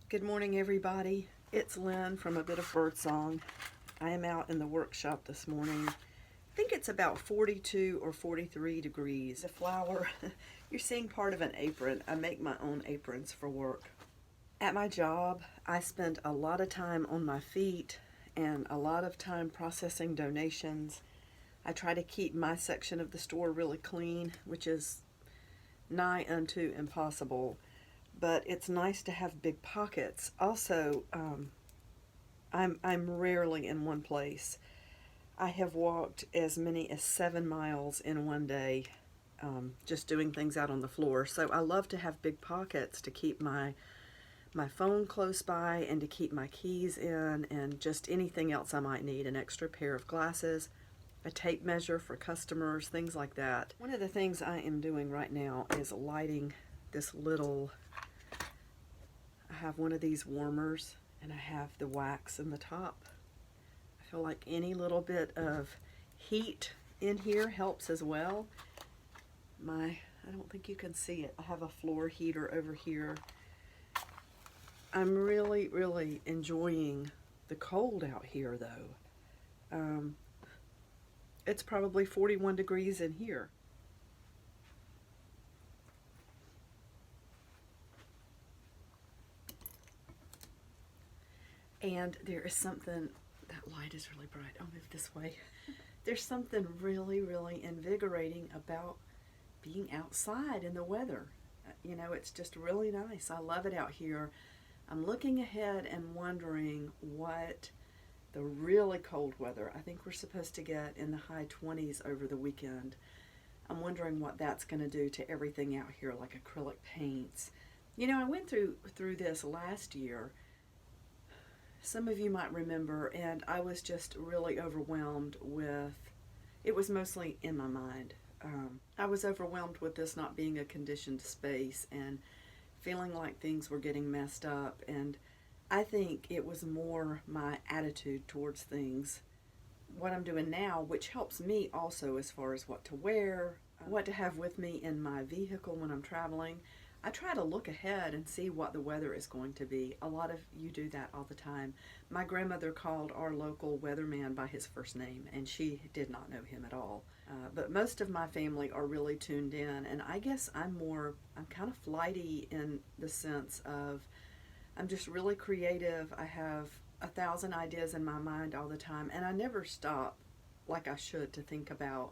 Good morning, everybody. It's Lynn from A Bit of Birdsong. I am out in the workshop this morning. I think it's about 42 or 43 degrees. The flower, you're seeing part of an apron. I make my own aprons for work. At my job, I spend a lot of time on my feet and a lot of time processing donations. I try to keep my section of the store really clean, which is nigh unto impossible. But it's nice to have big pockets. Also, I'm rarely in one place. I have walked as many as 7 miles in one day, just doing things out on the floor. So I love to have big pockets to keep my phone close by and to keep my keys in and just anything else I might need, an extra pair of glasses, a tape measure for customers, things like that. One of the things I am doing right now is lighting this little, I have one of these warmers and I have the wax in the top. I feel like any little bit of heat in here helps as well. I don't think you can see it. I have a floor heater over here. I'm really enjoying the cold out here though. It's probably 41 degrees in here. And there is something, that light is really bright. I'll move this way. There's something really invigorating about being outside in the weather. You know, it's just really nice. I love it out here. I'm looking ahead and wondering what the really cold weather, I think we're supposed to get in the high 20s over the weekend. I'm wondering what that's going to do to everything out here, like acrylic paints. You know, I went through this last year. Some of you might remember, and I was just really overwhelmed with, it was mostly in my mind. I was overwhelmed with this not being a conditioned space and feeling like things were getting messed up, and I think it was more my attitude towards things. What I'm doing now, which helps me also as far as what to wear, what to have with me in my vehicle when I'm traveling. I try to look ahead and see what the weather is going to be. A lot of you do that all the time. My grandmother called our local weatherman by his first name, and she did not know him at all. But most of my family are really tuned in, and I guess I'm kind of flighty in the sense of I'm just really creative. I have 1,000 ideas in my mind all the time, and I never stop like I should to think about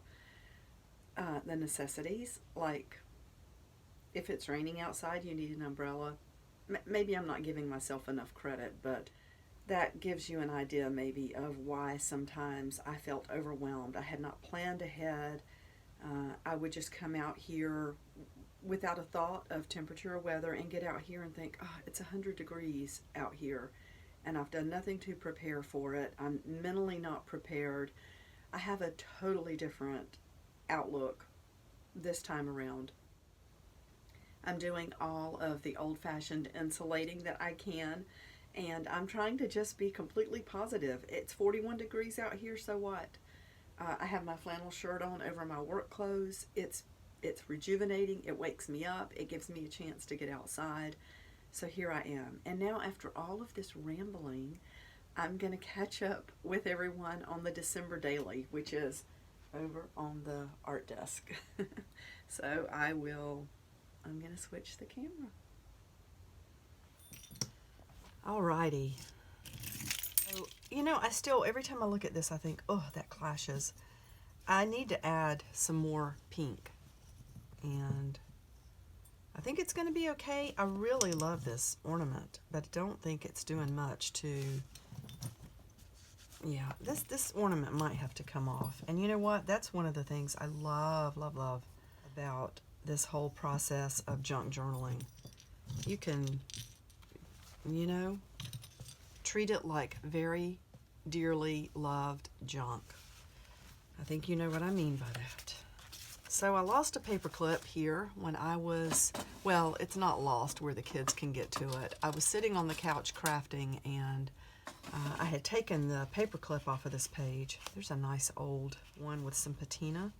the necessities, like if it's raining outside, you need an umbrella. Maybe I'm not giving myself enough credit, but that gives you an idea maybe of why sometimes I felt overwhelmed. I had not planned ahead. I would just come out here without a thought of temperature or weather and get out here and think, oh, it's 100 degrees out here, and I've done nothing to prepare for it. I'm mentally not prepared. I have a totally different outlook this time around. I'm doing all of the old-fashioned insulating that I can, and I'm trying to just be completely positive. It's 41 degrees out here, so what? I have my flannel shirt on over my work clothes. It's rejuvenating. It wakes me up. It gives me a chance to get outside. So here I am. And now after all of this rambling, I'm going to catch up with everyone on the December Daily, which is over on the art desk. So I'm going to switch the camera. Alrighty. So, you know, every time I look at this, I think, oh, that clashes. I need to add some more pink. And I think it's going to be okay. I really love this ornament, but I don't think it's doing much to, yeah, this ornament might have to come off. And you know what? That's one of the things I love about this whole process of junk journaling. You can, you know, treat it like very dearly loved junk. I think you know what I mean by that. So I lost a paper clip here when I was, well, it's not lost where the kids can get to it. I was sitting on the couch crafting, and I had taken the paper clip off of this page. There's a nice old one with some patina.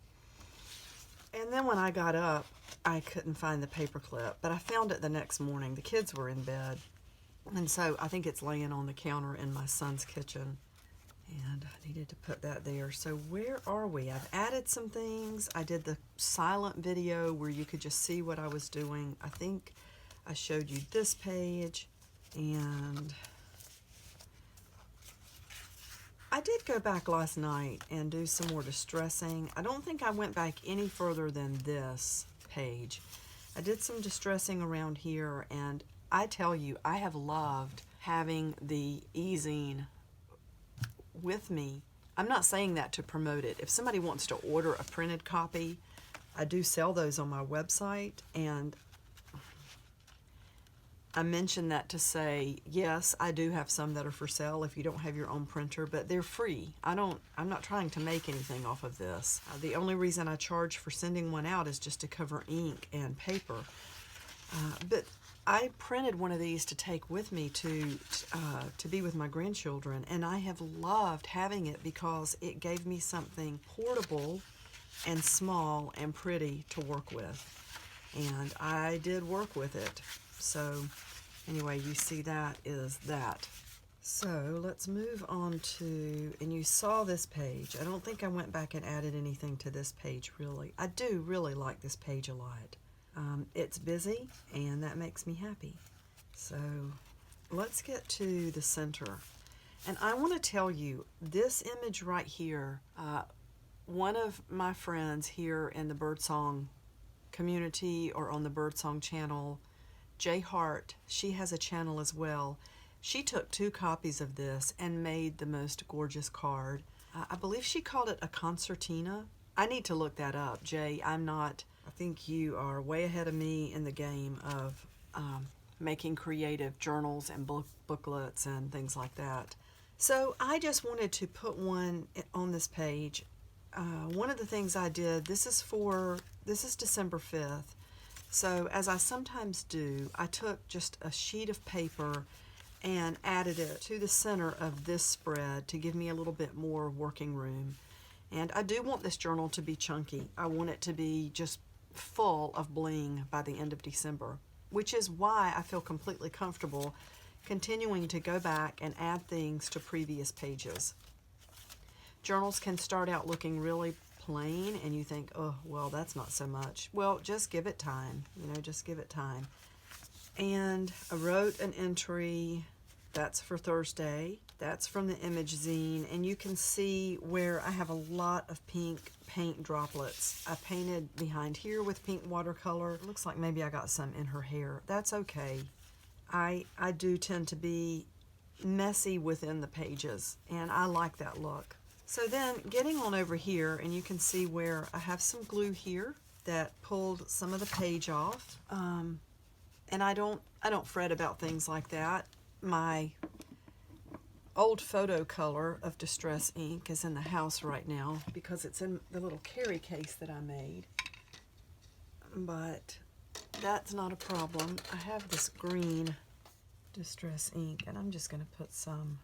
And then when I got up, I couldn't find the paper clip, but I found it the next morning. The kids were in bed And so I think it's laying on the counter in my son's kitchen. And I needed to put that there. So where are we? I've added some things. I did the silent video where you could just see what I was doing. I think I showed you this page. And I did go back last night and do some more distressing. I don't think I went back any further than this page. I did some distressing around here, and I tell you, I have loved having the e-zine with me. I'm not saying that to promote it. If somebody wants to order a printed copy, I do sell those on my website, and I mention that to say, yes, I do have some that are for sale if you don't have your own printer, but they're free. I'm not trying to make anything off of this. The only reason I charge for sending one out is just to cover ink and paper. But I printed one of these to take with me to be with my grandchildren, and I have loved having it because it gave me something portable and small and pretty to work with. And I did work with it. So anyway, you see that is that. So let's move on to, and you saw this page. I don't think I went back and added anything to this page really. I do really like this page a lot. It's busy and that makes me happy. So let's get to the center. And I want to tell you, this image right here, one of my friends here in the birdsong community or on the birdsong channel, Jay Hart, she has a channel as well. She took 2 copies of this and made the most gorgeous card. I believe she called it a concertina. I need to look that up, Jay. I think you are way ahead of me in the game of making creative journals and booklets and things like that. So I just wanted to put one on this page. One of the things I did, this is December 5th. So as I sometimes do, I took just a sheet of paper and added it to the center of this spread to give me a little bit more working room. And I do want this journal to be chunky. I want it to be just full of bling by the end of December, which is why I feel completely comfortable continuing to go back and add things to previous pages. Journals can start out looking really plain and you think, oh, well, that's not so much. Well, just give it time, just give it time. And I wrote an entry, that's for Thursday. That's from the image zine, and you can see where I have a lot of pink paint droplets. I painted behind here with pink watercolor. It looks like maybe I got some in her hair. That's okay. I do tend to be messy within the pages, and I like that look. So then getting on over here, and you can see where I have some glue here that pulled some of the page off. And I don't fret about things like that. My old photo color of Distress ink is in the house right now because it's in the little carry case that I made. But that's not a problem. I have this green Distress ink, and I'm just going to put some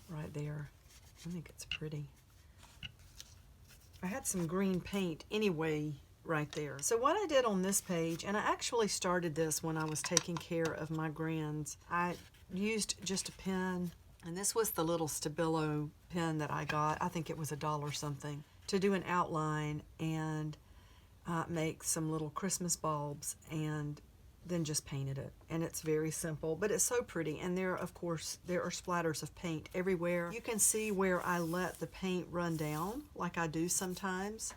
right there. I think it's pretty. I had some green paint anyway right there. So what I did on this page, and I actually started this when I was taking care of my grands, I used just a pen, and this was the little Stabilo pen that I got. I think it was $1 something, to do an outline and make some little Christmas bulbs, and then just painted it. And it's very simple, but it's so pretty. And there, of course, there are splatters of paint everywhere. You can see where I let the paint run down, like I do sometimes.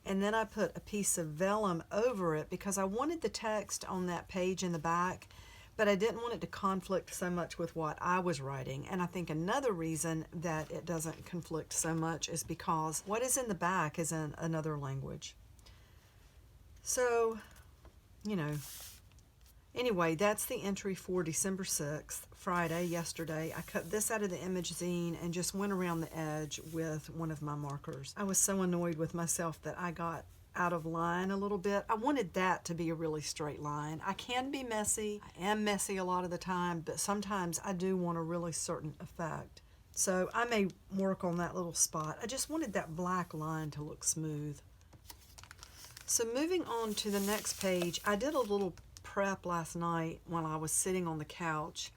And then I put a piece of vellum over it because I wanted the text on that page in the back, but I didn't want it to conflict so much with what I was writing. And I think another reason that it doesn't conflict so much is because what is in the back is in another language. So, anyway, that's the entry for December 6th, Friday, yesterday. I cut this out of the image zine and just went around the edge with one of my markers. I was so annoyed with myself that I got out of line a little bit. I wanted that to be a really straight line. I can be messy. I am messy a lot of the time, but sometimes I do want a really certain effect. So I may work on that little spot. I just wanted that black line to look smooth. So moving on to the next page, I did a little prep last night while I was sitting on the couch.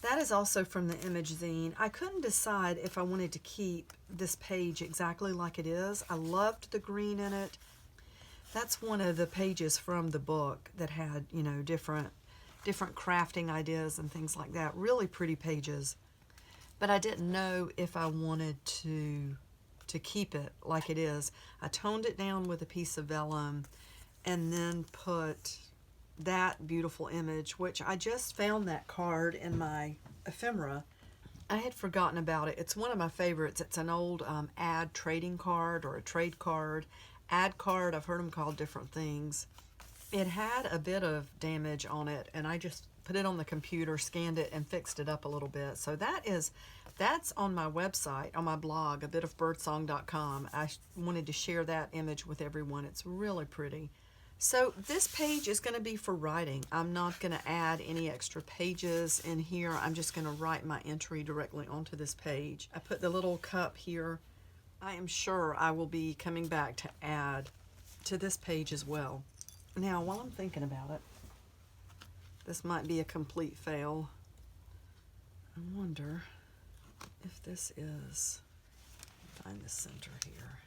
That is also from the image zine. I couldn't decide if I wanted to keep this page exactly like it is. I loved the green in it. That's one of the pages from the book that had, you know, different crafting ideas and things like that. Really pretty pages. But I didn't know if I wanted to keep it like it is. I toned it down with a piece of vellum and then put that beautiful image, which I just found that card in my ephemera. I had forgotten about it. It's one of my favorites. It's an old ad trading card or a trade card. Ad card, I've heard them called different things. It had a bit of damage on it, and I just put it on the computer, scanned it, and fixed it up a little bit. So that's on my website, on my blog, abitofbirdsong.com. I wanted to share that image with everyone. It's really pretty. So this page is going to be for writing. I'm not going to add any extra pages in here. I'm just going to write my entry directly onto this page. I put the little cup here. I am sure I will be coming back to add to this page as well. Now, while I'm thinking about it, this might be a complete fail. I wonder if this is, find the center here.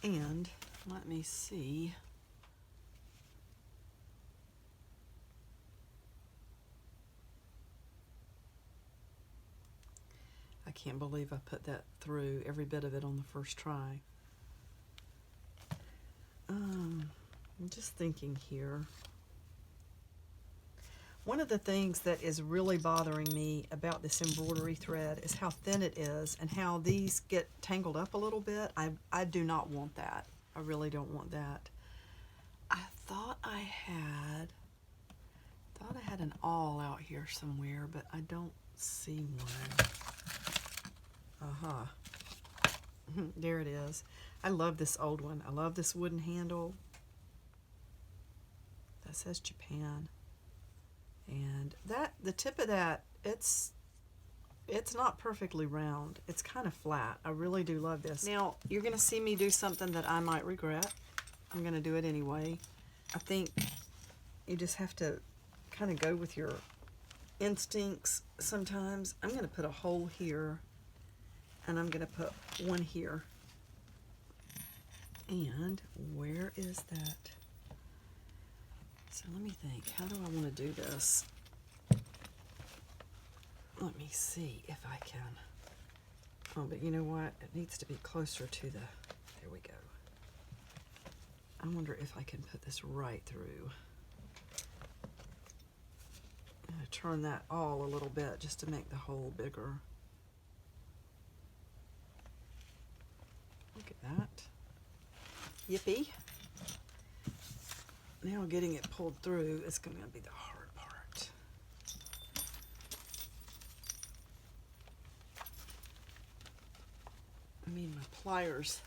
And let me see. I can't believe I put that through, every bit of it, on the first try. I'm just thinking here. One of the things that is really bothering me about this embroidery thread is how thin it is and how these get tangled up a little bit. I do not want that. I really don't want that. I thought I had an awl out here somewhere, but I don't see one. There it is. I love this old one. I love this wooden handle. That says Japan. And the tip of that, it's not perfectly round. It's kind of flat. I really do love this. Now, you're going to see me do something that I might regret. I'm going to do it anyway. I think you just have to kind of go with your instincts sometimes. I'm going to put a hole here, and I'm going to put one here. And where is that? So let me think, how do I want to do this? Let me see if I can. Oh, but you know what? It needs to be closer to the, there we go. I wonder if I can put this right through. I'm going to turn that all a little bit just to make the hole bigger. Look at that. Yippee. Now getting it pulled through is going to be the hard part. I mean, my pliers.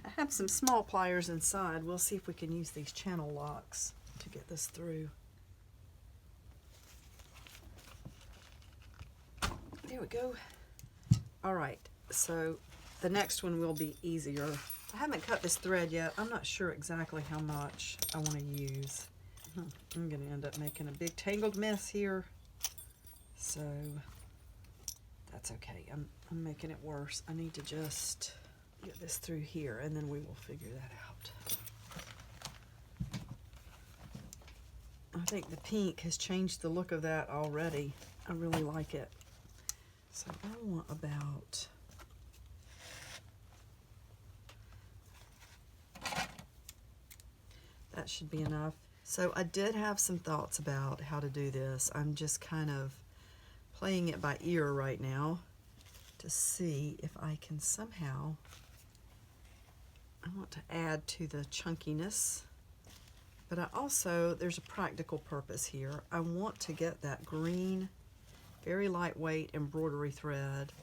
I have some small pliers inside. We'll see if we can use these channel locks to get this through. There we go. All right, so the next one will be easier. I haven't cut this thread yet. I'm not sure exactly how much I want to use. I'm going to end up making a big tangled mess here. So that's okay. I'm making it worse. I need to just get this through here, and then we will figure that out. I think the pink has changed the look of that already. I really like it. So I want about... that should be enough. So I did have some thoughts about how to do this. I'm just kind of playing it by ear right now to see if I can somehow, I want to add to the chunkiness, but I also, there's a practical purpose here. I want to get that green, very lightweight embroidery thread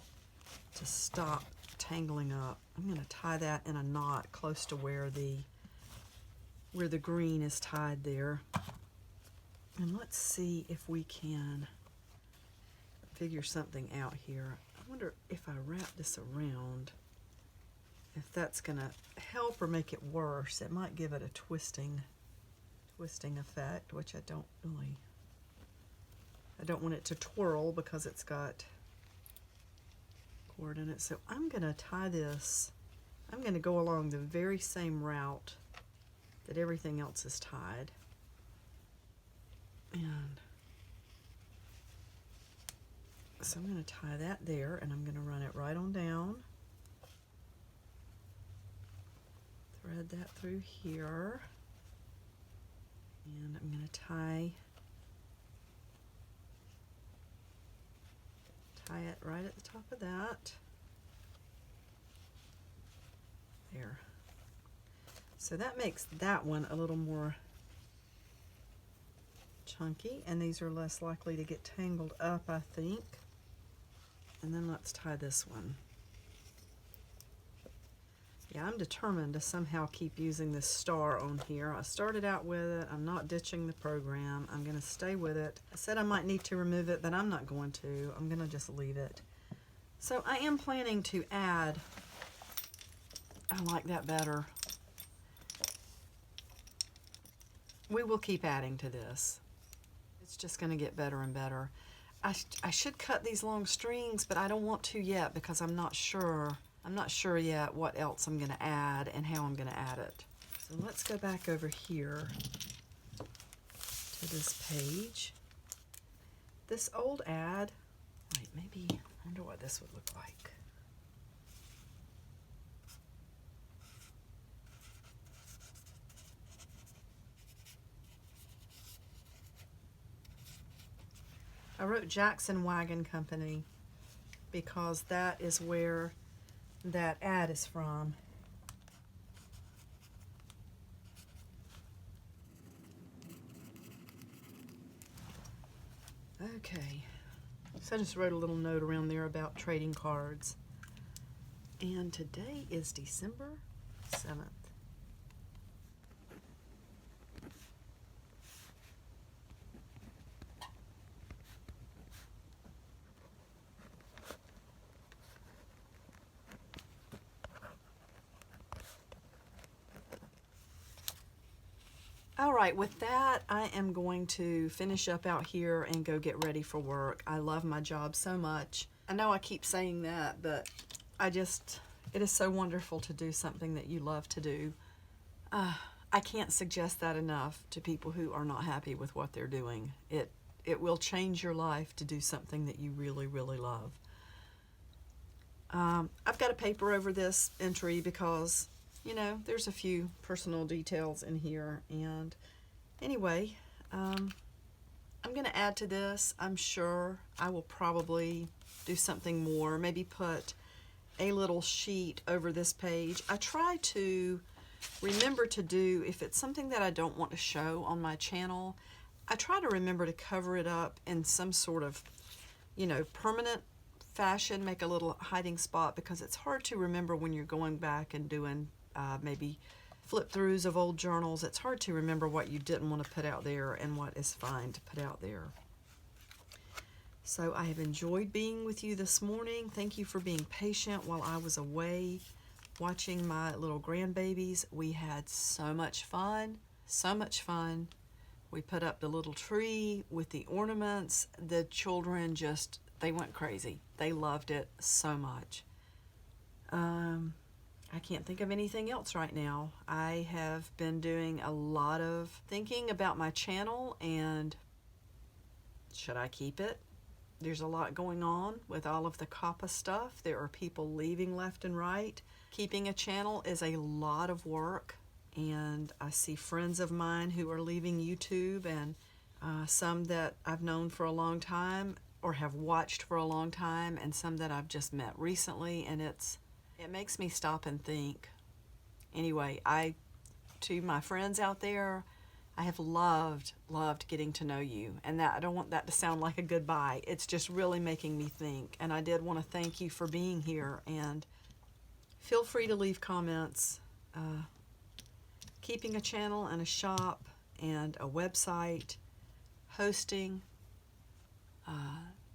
to stop tangling up. I'm going to tie that in a knot close to where the green is tied there. And let's see if we can figure something out here. I wonder if I wrap this around, if that's gonna help or make it worse. It might give it a twisting effect, which I don't want it to twirl because it's got cord in it. So I'm gonna tie this, I'm gonna go along the very same route that everything else is tied. And so I'm gonna tie that there, and I'm gonna run it right on down. Thread that through here. And I'm going to tie it right at the top of that. There. So that makes that one a little more chunky, and these are less likely to get tangled up, I think. And then let's tie this one. Yeah, I'm determined to somehow keep using this star on here. I started out with it. I'm not ditching the program. I'm going to stay with it. I said I might need to remove it, but I'm not going to. I'm going to just leave it. So I am planning to add, I like that better. We will keep adding to this. It's just going to get better and better. I should cut these long strings, but I don't want to yet because I'm not sure. I'm not sure yet what else I'm going to add and how I'm going to add it. So let's go back over here to this page. This old ad, wait, maybe, I wonder what this would look like. I wrote Jackson Wagon Company because that is where that ad is from. Okay, so I just wrote a little note around there about trading cards. And today is December 7th. All right, with that, I am going to finish up out here and go get ready for work. I love my job so much. I know I keep saying that, but it is so wonderful to do something that you love to do. I can't suggest that enough to people who are not happy with what they're doing. It will change your life to do something that you really, really love. I've got a paper over this entry because, you know, there's a few personal details in here. And anyway, I'm going to add to this. I'm sure I will probably do something more, maybe put a little sheet over this page. I try to remember to do, if it's something that I don't want to show on my channel, I try to remember to cover it up in some sort of, you know, permanent fashion, make a little hiding spot, because it's hard to remember when you're going back and doing maybe flip throughs of old journals. It's hard to remember what you didn't want to put out there and what is fine to put out there. So I have enjoyed being with you this morning. Thank you for being patient while I was away watching my little grandbabies. We had so much fun, so much fun. We put up the little tree with the ornaments. The children just, they went crazy. They loved it so much. I can't think of anything else right now. I have been doing a lot of thinking about my channel and should I keep it? There's a lot going on with all of the COPPA stuff. There are people leaving left and right. Keeping a channel is a lot of work, and I see friends of mine who are leaving YouTube, and some that I've known for a long time or have watched for a long time, and some that I've just met recently, and it makes me stop and think. Anyway, to my friends out there, I have loved getting to know you, and that I don't want that to sound like a goodbye. It's just really making me think, and I did want to thank you for being here, and feel free to leave comments. Keeping a channel and a shop and a website, hosting,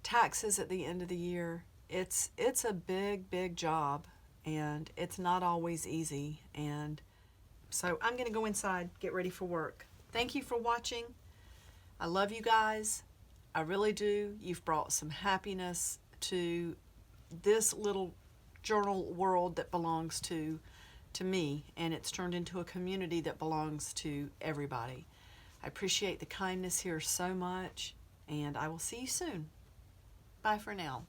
taxes at the end of the year, it's a big job, and it's not always easy. And so I'm going to go inside, get ready for work. Thank you for watching. I love you guys. I really do. You've brought some happiness to this little journal world that belongs to me, and it's turned into a community that belongs to everybody. I appreciate the kindness here so much, and I will see you soon. Bye for now.